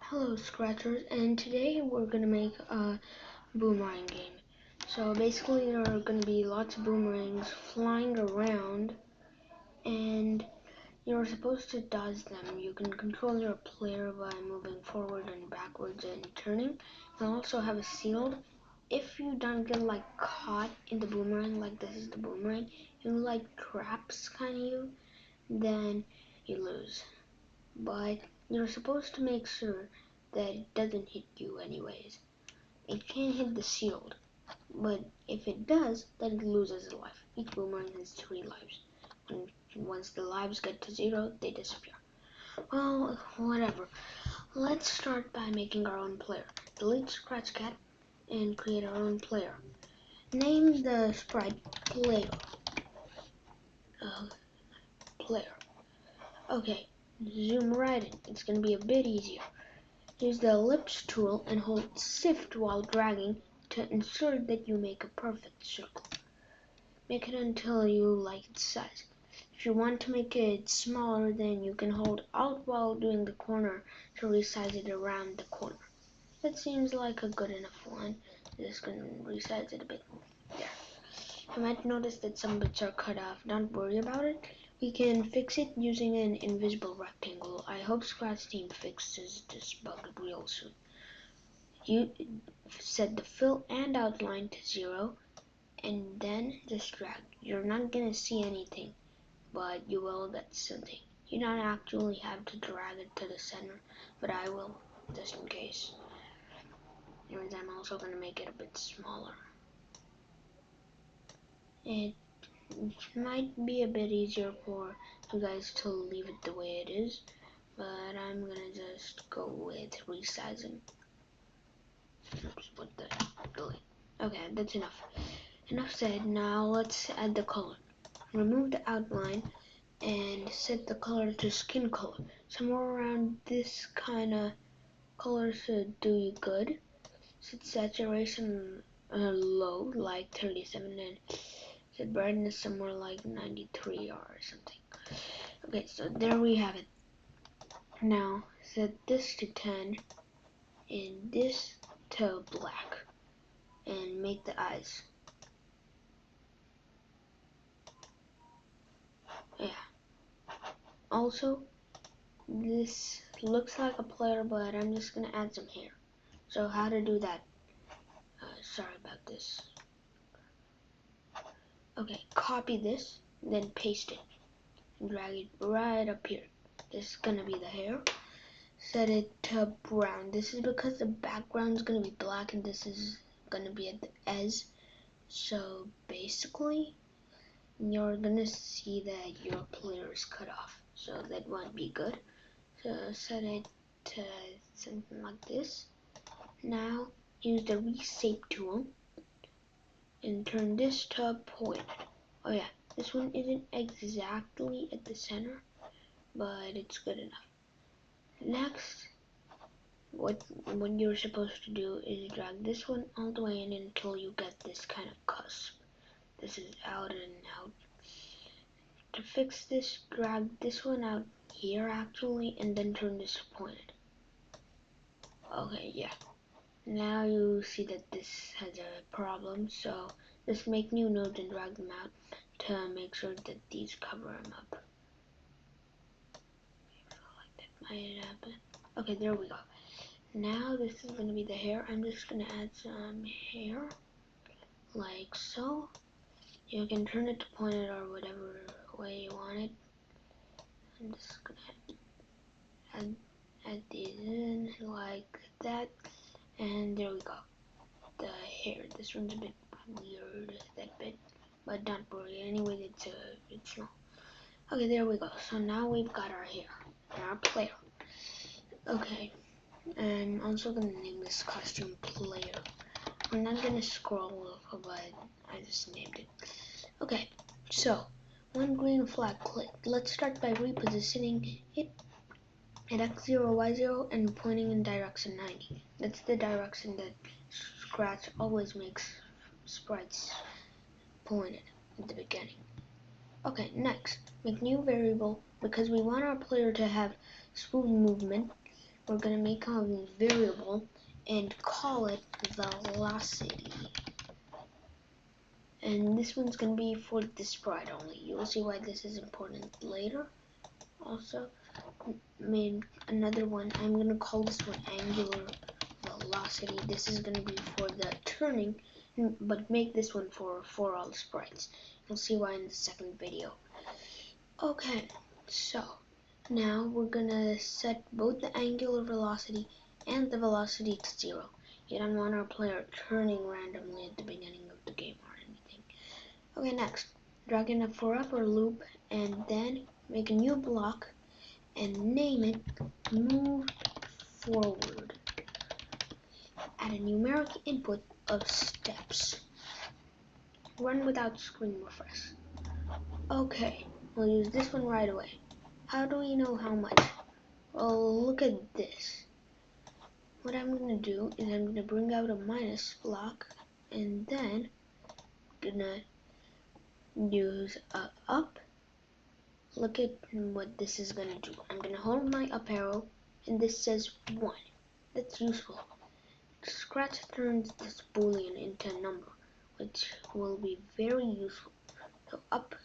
Hello Scratchers, and today we're gonna make a boomerang game. So basically there are gonna be lots of boomerangs flying around, and you're supposed to dodge them. You can control your player by moving forward and backwards and turning. You also have a shield. If you don't get caught in the boomerang, like this is the boomerang, you traps you, then you lose. But you're supposed to make sure that it doesn't hit you anyways. It can hit the shield, but if it does, then it loses a life. Each boomerang has 3 lives. And once the lives get to 0, they disappear. Well, whatever. Let's start by making our own player. Delete Scratch Cat and create our own player. Name the sprite player. Player. Okay, zoom right in. It's gonna be a bit easier. Use the ellipse tool and hold shift while dragging to ensure that you make a perfect circle. Make it until you like its size. If you want to make it smaller, then you can hold alt while doing the corner to resize it around the corner. That seems like a good enough one. Just gonna resize it a bit. There. You might notice that some bits are cut off. Don't worry about it. We can fix it using an invisible rectangle. I hope Scratch Team fixes this bug real soon. You set the fill and outline to 0 and then just drag. You're not gonna see anything, but you will get something. You don't actually have to drag it to the center, but I will, just in case. And I'm also gonna make it a bit smaller. It might be a bit easier for you guys to leave it the way it is, but I'm gonna just go with resizing. Oops, what the delete. Okay, that's enough. Enough said. Now let's add the color. Remove the outline and set the color to skin color. Somewhere around this kind of color should do you good. Set saturation low, like 37, and set brightness somewhere like 93 or something. Okay, so there we have it. Now set this to 10 and this to black and make the eyes. Yeah. Also, this looks like a player, but I'm just gonna add some hair. So how to do that? Sorry about this. Okay, copy this, then paste it, and drag it right up here. This is gonna be the hair. Set it to brown. This is because the background is gonna be black, and this is gonna be at the edge. So basically, you're gonna see that your player is cut off. So that won't be good. So set it to something like this. Now use the reshape tool and turn this to point. Oh yeah, this one isn't exactly at the center, but it's good enough. Next, what you're supposed to do is drag this one all the way in until you get this kind of cusp. This is out and out. To fix this, drag this one out here actually, and then turn this pointed. Okay, yeah. Now you see that this has a problem, so just make new nodes and drag them out to make sure that these cover them up. I feel like that might happen. Okay, there we go. Now this is going to be the hair. I'm just going to add some hair, like so. You can turn it to pointed or whatever way you want it. I'm just going to add these in like that, and there we go. The hair. This one's a bit weird, that bit, but don't worry. Anyway, it's small. Okay, there we go. So now we've got our hair and our player. Okay, I'm also gonna name this costume player. I'm not gonna scroll, but I just named it. Okay, so one green flag clicked. Let's start by repositioning it at x0, y0, and pointing in direction 90. That's the direction that Scratch always makes sprites pointed at the beginning. Okay, next, make new variable because we want our player to have smooth movement. we're gonna make a variable and call it velocity. And this one's gonna be for the sprite only. You'll see why this is important later. Also, made another one. I'm gonna call this one angular velocity. This is gonna be for the turning, but make this one for all sprites. You'll see why in the second video. Okay, so now we're gonna set both the angular velocity and the velocity to 0. You don't want our player turning randomly at the beginning of the game or anything. Okay, next, drag in a forever loop and then make a new block and name it move forward. Add a numeric input of steps. Run without screen refresh. Okay, we'll use this one right away. How do we know how much? Well, look at this. What I'm gonna do is I'm gonna bring out a minus block and then gonna use a up. Look at what this is gonna do. I'm gonna hold my up arrow and this says 1. That's useful. Scratch turns this boolean into a number, which will be very useful. So up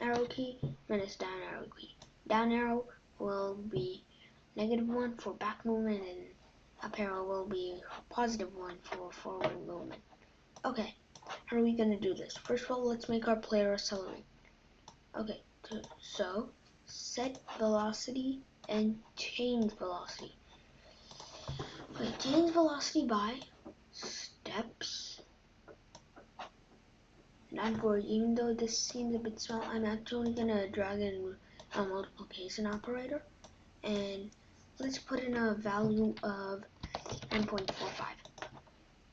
arrow key minus down arrow key. Down arrow will be -1 for back movement and up arrow will be +1 for forward movement. Okay, how are we going to do this? First of all, let's make our player accelerate. Okay, so set velocity and change velocity. Okay, change velocity by steps. Not worry, even though this seems a bit small, I'm actually going to drag in a multiplication operator. And let's put in a value of 9.45.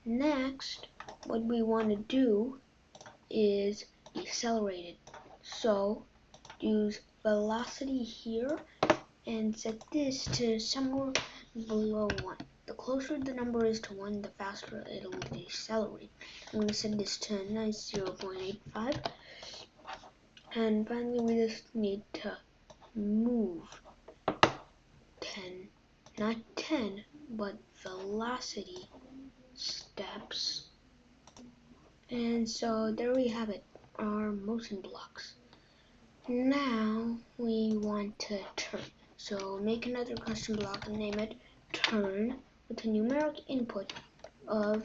Next, what we want to do is accelerate it. So use velocity here and set this to somewhere below 1. The closer the number is to 1, the faster it'll decelerate. I'm going to set this to a nice 0.85. And finally, we just need to move 10, not 10, but velocity steps. And so there we have it, our motion blocks. Now we want to turn. So make another custom block and name it turn with a numeric input of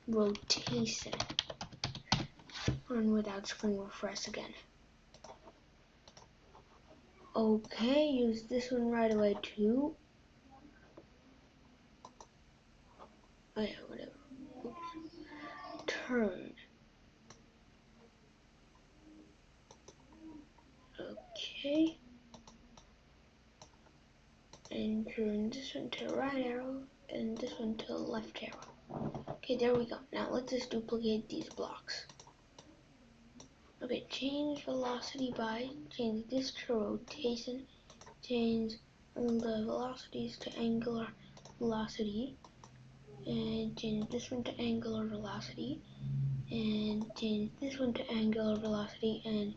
rotation. Run without screen refresh again. Okay, use this one right away too. Oh yeah, whatever. Oops. Turn. Okay. And turn this one to right arrow and this one to left arrow. Okay, there we go. Now let's just duplicate these blocks. Okay, change velocity by, change this to rotation, change all the velocities to angular velocity, and change this one to angular velocity, and change this one to angular velocity, and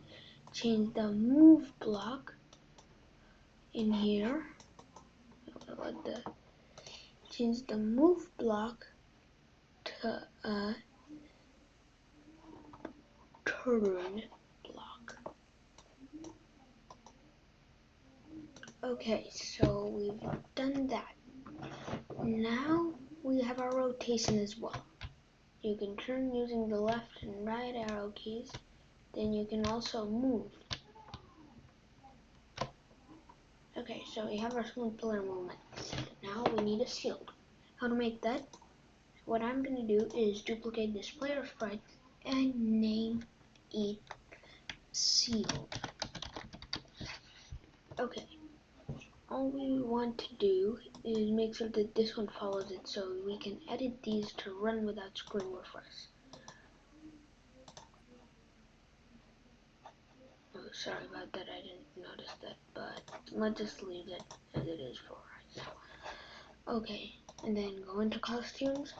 change the move block in here. Change the move block to a turn block. Okay, so we've done that. Now we have our rotation as well. You can turn using the left and right arrow keys. Then you can also move. Okay, so we have our smooth player movement. Now we need a shield. How to make that? What I'm going to do is duplicate this player sprite and name it shield. Okay, all we want to do is make sure that this one follows it so we can edit these to run without screen refresh. Oh, sorry about that, I didn't notice that, but let's just leave it as it is for right now. Okay, and then go into costumes,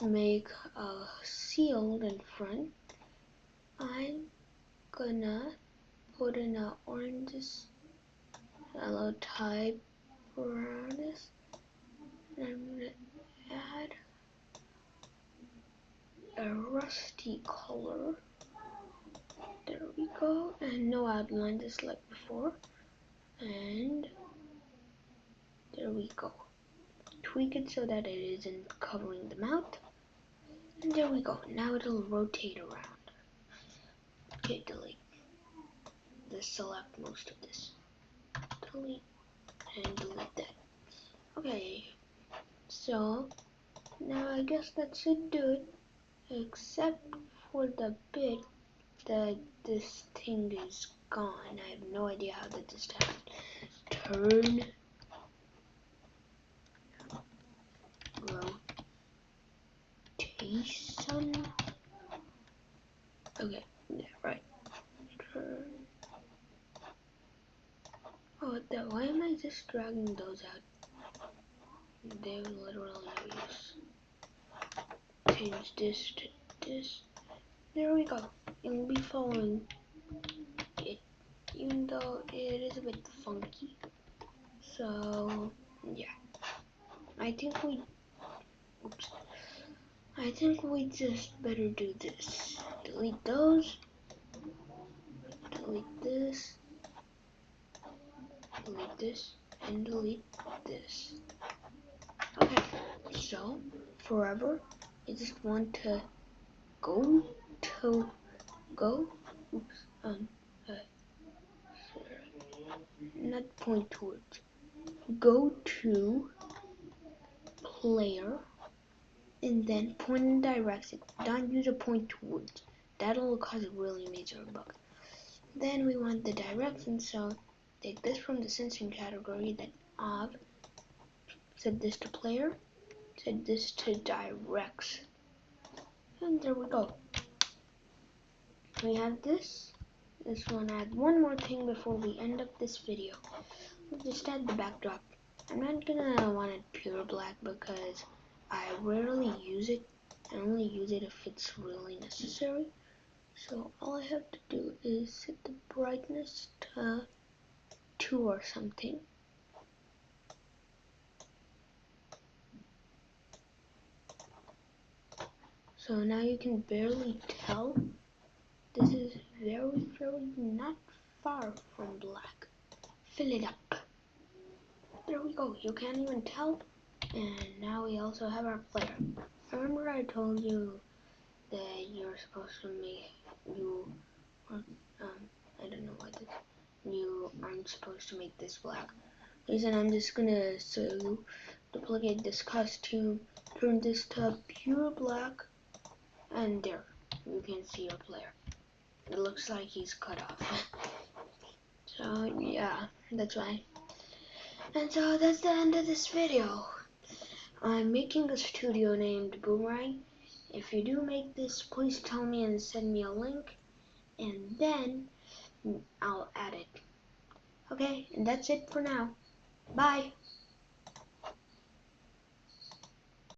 make a shield in front. I'm gonna put in a orange yellow type brownness, and I'm gonna add a rusty color. There we go, and no outline just like before. And there we go. Tweak it so that it isn't covering the mouth. And there we go. Now it'll rotate around. Okay, delete. Just select most of this. Delete and delete that. Okay, so now I guess that should do it. Except for the bit that this thing is gone. I have no idea how that just happened. Turn. Rotation. Okay, yeah, right. Turn. Oh, what the? Why am I just dragging those out? They're literally no use. Change this to this. There we go. You'll be following it, even though it is a bit funky. So, yeah. I think we just better do this. Delete those. Delete this. Delete this. And delete this. Okay. So, forever, I just want to go to not point towards. Go to player and then point in direction. Don't use a point towards. That'll cause a really major bug. Then we want the direction, so take this from the sensing category, then of, set this to player, set this to directs. And there we go. We have this. This one, add one more thing before we end up this video. We'll just add the backdrop. I'm not gonna want it pure black because I rarely use it. I only use it if it's really necessary. So all I have to do is set the brightness to 2 or something. So now you can barely tell. This is very, very not far from black. Fill it up. There we go. You can't even tell. And now we also have our player. Remember I told you that you're supposed to make I don't know what this. You aren't supposed to make this black. Reason I'm just gonna duplicate this costume, turn this to pure black, and there you can see your player. It looks like he's cut off. So yeah, that's why. And so that's the end of this video. I'm making a studio named Boomerang. If you do make this, please tell me and send me a link, and then I'll add it. Okay, and that's it for now. Bye.